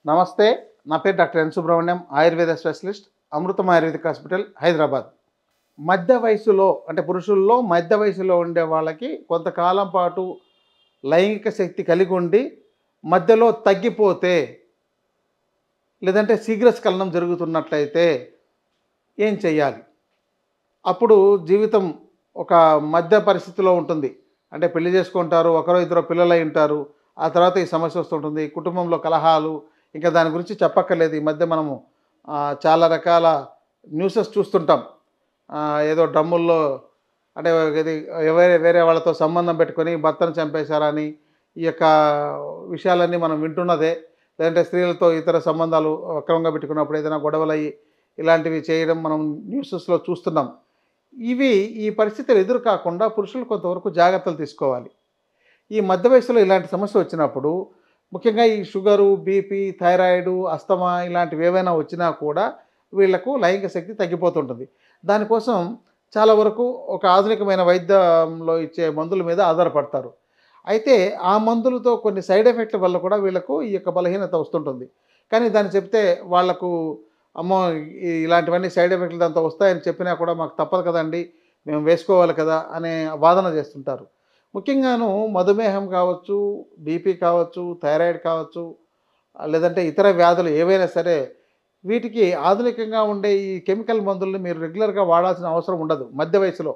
నమస్తే. నా పేరు doctor N Subrahmanyam, Ayurveda specialist, Amrutham ayurvedic hospital, Hyderabad. మధ్య వయసులో అంటే పురుషుల్లో మధ్య వయసులో ఉండే వాళ్ళకి కొంతకాలం పాటు లైంగిక శక్తి కలిగి ఉండి మధ్యలో తగ్గిపోతే, లేదంటే శీఘ్రస్ఖలనం జరుగుతున్నట్లయితే ఏం చేయాలి? అప్పుడు జీవితం ఒక మధ్య పరిస్థితిలో ఉంటుంది. అంటే పెళ్లి చేసుకుంటారు, ఒకరో ఇద్దరో పిల్లలై ఉంటారు. ఆ తర్వాత ఈ సమస్య వస్తుంటుంది. కుటుంబంలో కలహాలు, ఇంకా దాని గురించి చెప్పక్కర్లేదు. ఈ మధ్య మనము చాలా రకాల న్యూసెస్ చూస్తుంటాం. ఏదో డ్రమ్ముల్లో అంటే ఇది వేరే వేరే వాళ్ళతో సంబంధం పెట్టుకొని భర్తను చంపేశారని, ఈ యొక్క విషయాలన్నీ మనం వింటున్నదే. లేదంటే స్త్రీలతో ఇతర సంబంధాలు అక్రమంగా పెట్టుకున్నప్పుడు ఏదైనా గొడవలయ్యి ఇలాంటివి చేయడం మనం న్యూసెస్‌లో చూస్తున్నాం. ఈ పరిస్థితులు ఎదురు కాకుండా పురుషులు కొంతవరకు జాగ్రత్తలు తీసుకోవాలి. ఈ మధ్య వయసులో ఇలాంటి సమస్య వచ్చినప్పుడు ముఖ్యంగా ఈ షుగరు, బీపీ, థైరాయిడు, అస్తమా ఇలాంటివి ఏవైనా వచ్చినా కూడా వీళ్లకు లైంగిక శక్తి తగ్గిపోతుంటుంది. దానికోసం చాలా వరకు ఒక ఆధునికమైన వైద్యంలో ఇచ్చే మందుల మీద ఆధారపడతారు. అయితే ఆ మందులతో కొన్ని సైడ్ ఎఫెక్ట్ల వల్ల కూడా వీళ్ళకు ఈ యొక్క బలహీనత వస్తుంటుంది. కానీ దాన్ని చెప్తే వాళ్లకు అమ్మో! ఇలాంటివన్నీ సైడ్ ఎఫెక్ట్‌లు దాంతో వస్తాయని చెప్పినా కూడా మాకు తప్పదు కదండీ! మేము వేసుకోవాలి కదా! అనే వాదన చేస్తుంటారు. ముఖ్యంగాను మధుమేహం కావచ్చు, బీపీ కావచ్చు, థైరాయిడ్ కావచ్చు, లేదంటే ఇతర వ్యాధులు ఏవైనా సరే వీటికి ఆధునికంగా ఉండే ఈ కెమికల్ మందుల్ని మీరు రెగ్యులర్‌గా వాడాల్సిన అవసరం ఉండదు మధ్య వయసులో.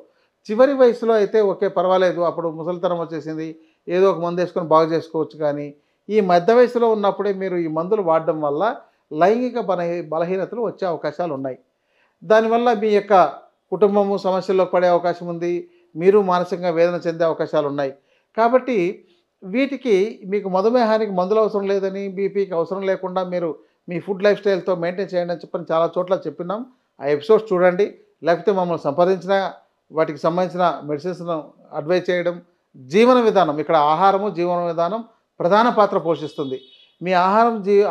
చివరి వయసులో అయితే ఓకే పర్వాలేదు. అప్పుడు ముసలితనం వచ్చేసింది. ఏదో ఒక మందేసుకొని బాగు చేసుకోవచ్చు కానీ, ఈ మధ్య వయసులో ఉన్నప్పుడే మీరు ఈ మందులు వాడడం వల్ల లైంగిక బలహీనతలు వచ్చే అవకాశాలున్నాయి. దానివల్ల మీ యొక్క కుటుంబము సమస్యల్లో పడే అవకాశం ఉంది. మీరు మానసికంగా వేదన చెందే అవకాశాలున్నాయి. కాబట్టి వీటికి మీకు మధుమేహానికి మందులు అవసరం లేదని, బీపీకి అవసరం లేకుండా మీరు మీ ఫుడ్ లైఫ్ స్టైల్‌తో మెయింటైన్ చేయండి అని చెప్పని చాలా చోట్ల చెప్పినాం. ఆ ఎపిసోడ్స్ చూడండి. లేకపోతే మమ్మల్ని సంప్రదించినా వాటికి సంబంధించిన మెడిసిన్స్‌ను అడ్వైజ్ చేయడం. జీవన విధానం ఇక్కడ ఆహారము, జీవన విధానం ప్రధాన పాత్ర పోషిస్తుంది. మీ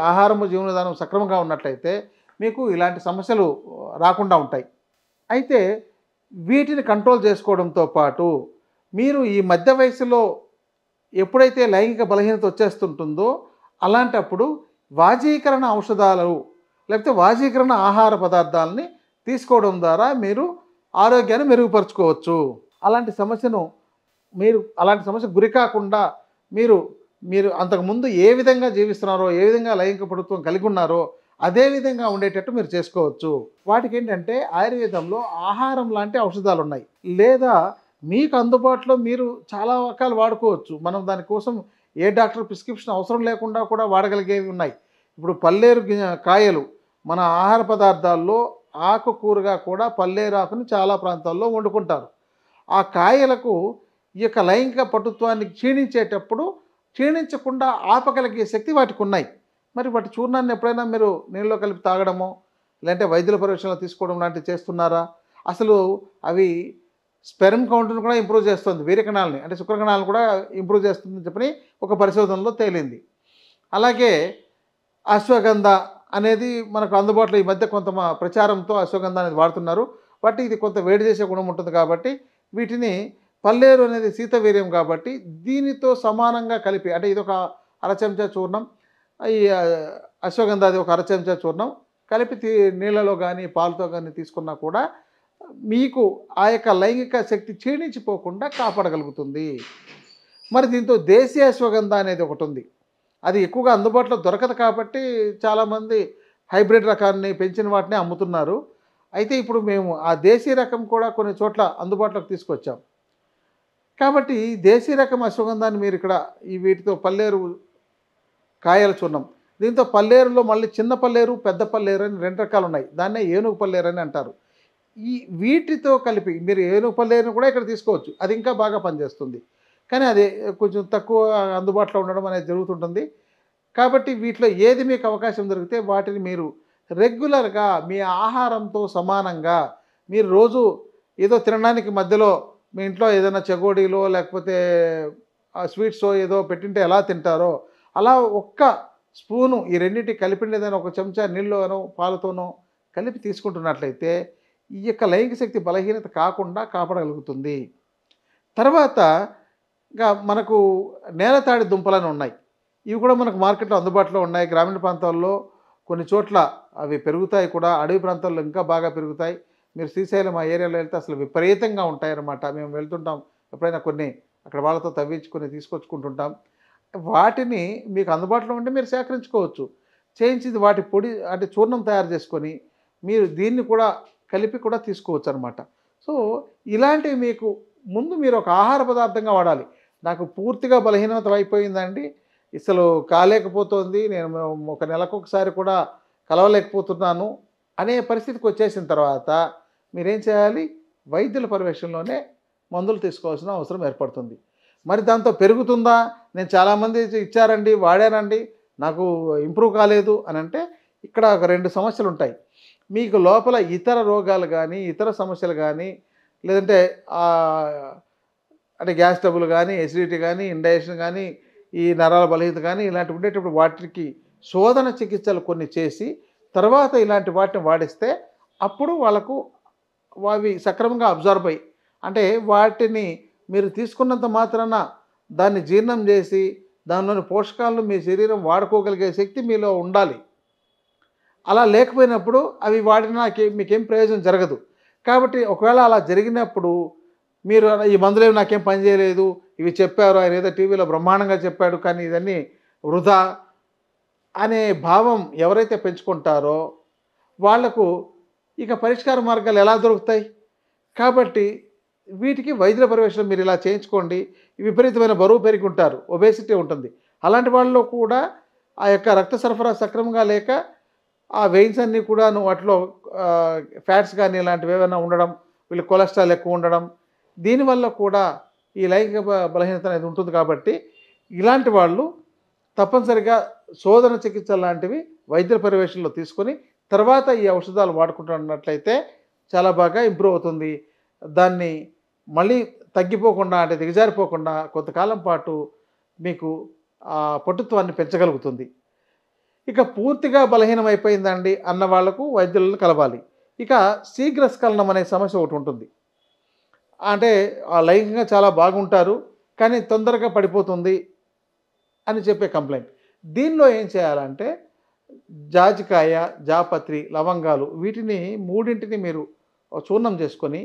ఆహారము, జీవన విధానం సక్రమంగా ఉన్నట్లయితే మీకు ఇలాంటి సమస్యలు రాకుండా ఉంటాయి. అయితే వీటిని కంట్రోల్ చేసుకోవడంతో పాటు మీరు ఈ మధ్య వయసులో ఎప్పుడైతే లైంగిక బలహీనత వచ్చేస్తుంటుందో అలాంటప్పుడు వాజీకరణ ఔషధాలు లేకపోతే వాజీకరణ ఆహార పదార్థాలని తీసుకోవడం ద్వారా మీరు ఆరోగ్యాన్ని మెరుగుపరుచుకోవచ్చు. అలాంటి సమస్యకు గురి కాకుండా మీరు అంతకుముందు ఏ విధంగా జీవిస్తున్నారో, ఏ విధంగా లైంగిక పటుత్వం కలిగి ఉన్నారో అదే విధంగా ఉండేటట్టు మీరు చేసుకోవచ్చు. వాటికేంటంటే ఆయుర్వేదంలో ఆహారం లాంటి ఔషధాలున్నాయి. లేదా మీకు అందుబాటులో మీరు చాలా రకాలు వాడుకోవచ్చు. మనం దానికోసం ఏ డాక్టర్ ప్రిస్క్రిప్షన్ అవసరం లేకుండా కూడా వాడగలిగేవి ఉన్నాయి. ఇప్పుడు పల్లేరు కాయలు మన ఆహార పదార్థాల్లో ఆకుకూరగా కూడా పల్లేరు ఆకుని చాలా ప్రాంతాల్లో వండుకుంటారు. ఆ కాయలకు ఈ యొక్క లైంగిక పటుత్వాన్ని క్షీణించకుండా ఆపగలిగే శక్తి వాటికి ఉన్నాయి. మరి వాటి చూర్ణాన్ని ఎప్పుడైనా మీరు నీళ్ళలో కలిపి తాగడమో, లేదంటే వైద్యుల పరీక్షలు తీసుకోవడం లాంటివి చేస్తున్నారా? అసలు అవి స్పెర్మ్ కౌంట్‌ని కూడా ఇంప్రూవ్ చేస్తుంది. వీర్యకణాలని అంటే శుక్రకణాలను కూడా ఇంప్రూవ్ చేస్తుందని చెప్పని ఒక పరిశోధనలో తేలింది. అలాగే అశ్వగంధ అనేది మనకు అందుబాటులో ఈ మధ్య కొంత ప్రచారంతో అశ్వగంధ అనేది వాడుతున్నారు. బట్ ఇది కొంత వేడి చేసే గుణం ఉంటుంది కాబట్టి వీటిని పల్లేరు అనేది శీతవీర్యం కాబట్టి దీనితో సమానంగా కలిపి అంటే ఇదొక అర చెంచా చూర్ణం, ఈ అశ్వగంధ అది ఒక అర చెంచా చూర్ణం కలిపి నీళ్ళలో కానీ పాలతో కానీ తీసుకున్నా కూడా మీకు ఆ యొక్క లైంగిక శక్తి క్షీణించిపోకుండా కాపాడగలుగుతుంది. మరి దీంతో దేశీయ అశ్వగంధ అనేది ఒకటి ఉంది. అది ఎక్కువగా అందుబాటులో దొరకదు కాబట్టి చాలామంది హైబ్రిడ్ రకాన్ని పెంచిన వాటిని అమ్ముతున్నారు. అయితే ఇప్పుడు మేము ఆ దేశీ రకం కూడా కొన్ని చోట్ల అందుబాటులోకి తీసుకొచ్చాం. కాబట్టి దేశీ రకం అశ్వగంధాన్ని మీరు ఇక్కడ వీటితో పల్లేరు కాయల చూర్ణం, దీంతో పల్లేరులో మళ్ళీ చిన్న పల్లేరు, పెద్ద పల్లేరు అని 2 రకాలు ఉన్నాయి. దాన్నే ఏనుగు పల్లేరు అని అంటారు. వీటితో కలిపి మీరు ఏనుగు పల్లేరుని కూడా ఇక్కడ తీసుకోవచ్చు. అది ఇంకా బాగా పనిచేస్తుంది. కానీ అది కొంచెం తక్కువ అందుబాటులో ఉండడం అనేది జరుగుతుంటుంది. కాబట్టి వీటిలో ఏది మీకు అవకాశం దొరికితే వాటిని మీరు రెగ్యులర్గా మీ ఆహారంతో సమానంగా మీరు రోజు ఏదో తినడానికి మధ్యలో మీ ఇంట్లో ఏదైనా చెగోడీలో లేకపోతే స్వీట్సో ఏదో పెట్టింటే ఎలా తింటారో అలా ఒక్క స్పూను ఈ రెండింటికి కలిపిండి ఏదైనా ఒక చెంచా నీళ్ళలోనో పాలతోనో కలిపి తీసుకుంటున్నట్లయితే ఈ యొక్క లైంగిక శక్తి బలహీనత కాకుండా కాపాడగలుగుతుంది. తర్వాత ఇంకా మనకు నేలతాడి దుంపలని ఉన్నాయి. ఇవి కూడా మనకు మార్కెట్లో అందుబాటులో ఉన్నాయి. గ్రామీణ ప్రాంతాల్లో కొన్ని చోట్ల అవి పెరుగుతాయి కూడా. అడవి ప్రాంతాల్లో ఇంకా బాగా పెరుగుతాయి. మీరు శ్రీశైలం ఆ ఏరియాలో వెళ్తే అసలు విపరీతంగా ఉంటాయన్నమాట. మేము వెళ్తుంటాం ఎప్పుడైనా కొన్ని అక్కడ వాళ్ళతో తవ్వించుకొని తీసుకొచ్చుకుంటుంటాం. వాటిని మీకు అందుబాటులో ఉంటే మీరు సేకరించుకోవచ్చు. చేయించింది వాటి పొడి అంటే చూర్ణం తయారు చేసుకొని మీరు దీన్ని కూడా కలిపి కూడా తీసుకోవచ్చు అనమాట. సో ఇలాంటివి మీకు ముందు మీరు ఒక ఆహార పదార్థంగా వాడాలి. నాకు పూర్తిగా బలహీనత అయిపోయిందండి, అసలు కాలేకపోతుంది, నేను ఒక నెలకొకసారి కూడా కలవలేకపోతున్నాను అనే పరిస్థితికి వచ్చేసిన తర్వాత మీరేం చేయాలి? వైద్యుల పర్యవేక్షణలోనే మందులు తీసుకోవాల్సిన అవసరం ఏర్పడుతుంది. మరి దాంతో పెరుగుతుందా? నేను చాలామంది ఇచ్చారండి, వాడానండి, నాకు ఇంప్రూవ్ కాలేదు అని అంటే ఇక్కడ ఒక 2 సమస్యలు ఉంటాయి. మీకు లోపల ఇతర రోగాలు కానీ, ఇతర సమస్యలు కానీ, లేదంటే అంటే గ్యాస్ ట్రబుల్ కానీ, ఎసిడిటీ కానీ, ఇండైజెషన్ కానీ, ఈ నరాల బలహీనత కానీ ఇలాంటివి ఉండేటప్పుడు వాటికి శోధన చికిత్సలు కొన్ని చేసి తర్వాత ఇలాంటి వాటిని వాడిస్తే అప్పుడు వాళ్ళకు అవి సక్రమంగా అబ్జర్వ్ అయ్యి, అంటే వాటిని మీరు తీసుకున్నంత మాత్రాన దాన్ని జీర్ణం చేసి దానిలోని పోషకాలను మీ శరీరం వాడుకోగలిగే శక్తి మీలో ఉండాలి. అలా లేకపోయినప్పుడు అవి వాడినా మీకేం ప్రయోజనం జరగదు. కాబట్టి ఒకవేళ అలా జరిగినప్పుడు మీరు ఈ మందులేవి నాకేం పని చేయలేదు, ఇవి చెప్పారు, ఆయన ఏదో టీవీలో బ్రహ్మాండంగా చెప్పాడు కానీ ఇవన్నీ వృధా అనే భావం ఎవరైతే పెంచుకుంటారో వాళ్లకు ఇక పరిష్కార మార్గాలు ఎలా దొరుకుతాయి? కాబట్టి వీటికి వైద్యుల పర్యవేక్షణ మీరు ఇలా చేయించుకోండి. విపరీతమైన బరువు పెరిగి ఉంటారు, ఒబేసిటీ ఉంటుంది. అలాంటి వాళ్ళలో కూడా ఆ యొక్క రక్త సరఫరా సక్రమంగా లేక ఆ వెయిన్స్ అన్నీ కూడాను వాటిలో ఫ్యాట్స్ కానీ ఇలాంటివి ఏమైనా ఉండడం, వీళ్ళు కొలెస్ట్రాల్ ఎక్కువ ఉండడం, దీనివల్ల కూడా ఈ లైంగిక బలహీనత అనేది ఉంటుంది. కాబట్టి ఇలాంటి వాళ్ళు తప్పనిసరిగా శోధన చికిత్స లాంటివి వైద్యుల పర్యవేక్షణలో తీసుకొని తర్వాత ఈ ఔషధాలు వాడుకుంటున్నట్లయితే చాలా బాగా ఇంప్రూవ్ అవుతుంది. దాన్ని మళ్ళీ తగ్గిపోకుండా అంటే దిగజారిపోకుండా కొంతకాలం పాటు మీకు పటుత్వాన్ని పెంచగలుగుతుంది. ఇక పూర్తిగా బలహీనం అయిపోయిందండి అన్న వాళ్లకు వైద్యులను కలవాలి. ఇక శీఘ్రస్ఖలనం అనే సమస్య ఒకటి ఉంటుంది. అంటే ఆ లైంగికంగా చాలా బాగుంటారు కానీ తొందరగా పడిపోతుంది అని చెప్పే కంప్లైంట్. దీనిలో ఏం చేయాలంటే జాజికాయ, జాపత్రి, లవంగాలు వీటిని మూడింటిని మీరు చూర్ణం చేసుకొని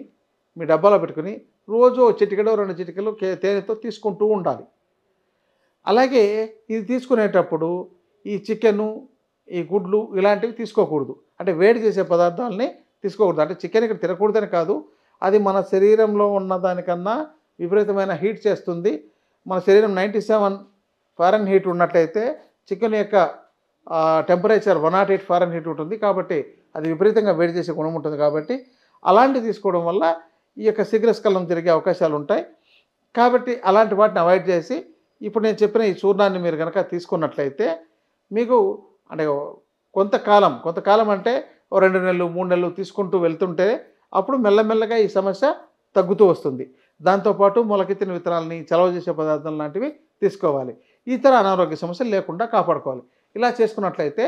మీ డబ్బాలో పెట్టుకొని రోజు చిటికెడో 2 చిటికెలు తేనెతో తీసుకుంటూ ఉండాలి. అలాగే ఇది తీసుకునేటప్పుడు ఈ చికెను, ఈ గుడ్లు ఇలాంటివి తీసుకోకూడదు. అంటే వేడి చేసే పదార్థాలని తీసుకోకూడదు. అంటే చికెన్ ఇక్కడ తినకూడదని కాదు, అది మన శరీరంలో ఉన్న దానికన్నా విపరీతమైన హీట్ చేస్తుంది. మన శరీరం 97 ఫారెన్హీట్ ఉన్నట్లయితే చికెన్ యొక్క టెంపరేచర్ 108 ఫారెన్హీట్ ఉంటుంది. కాబట్టి అది విపరీతంగా వేడి చేసే గుణం ఉంటుంది. కాబట్టి అలాంటివి తీసుకోవడం వల్ల ఈ యొక్క శీఘ్రస్ఖలనం జరిగే అవకాశాలు ఉంటాయి. కాబట్టి అలాంటి వాటిని అవాయిడ్ చేసి ఇప్పుడు నేను చెప్పిన ఈ చూర్ణాన్ని మీరు కనుక తీసుకున్నట్లయితే మీకు అంటే కొంతకాలం అంటే 2 నెలలు 3 నెలలు తీసుకుంటూ వెళ్తుంటే అప్పుడు మెల్లమెల్లగా ఈ సమస్య తగ్గుతూ వస్తుంది. దాంతోపాటు మొలకెత్తిన విత్తనాలని, చలవ చేసే పదార్థాలు లాంటివి తీసుకోవాలి. ఇతర అనారోగ్య సమస్యలు లేకుండా కాపాడుకోవాలి. ఇలా చేసుకున్నట్లయితే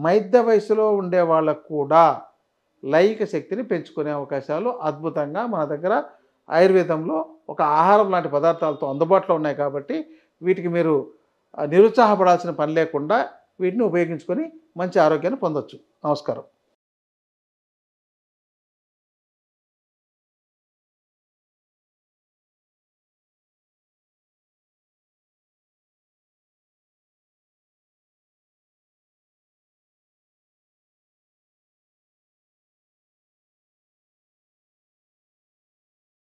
మధ్య వయసులో ఉండే వాళ్ళకు కూడా లైంగిక శక్తిని పెంచుకునే అవకాశాలు అద్భుతంగా మన దగ్గర ఆయుర్వేదంలో ఒక ఆహారం లాంటి పదార్థాలతో అందుబాటులో ఉన్నాయి. కాబట్టి వీటికి మీరు నిరుత్సాహపడాల్సిన పని లేకుండా వీటిని ఉపయోగించుకొని మంచి ఆరోగ్యాన్ని పొందొచ్చు. నమస్కారం.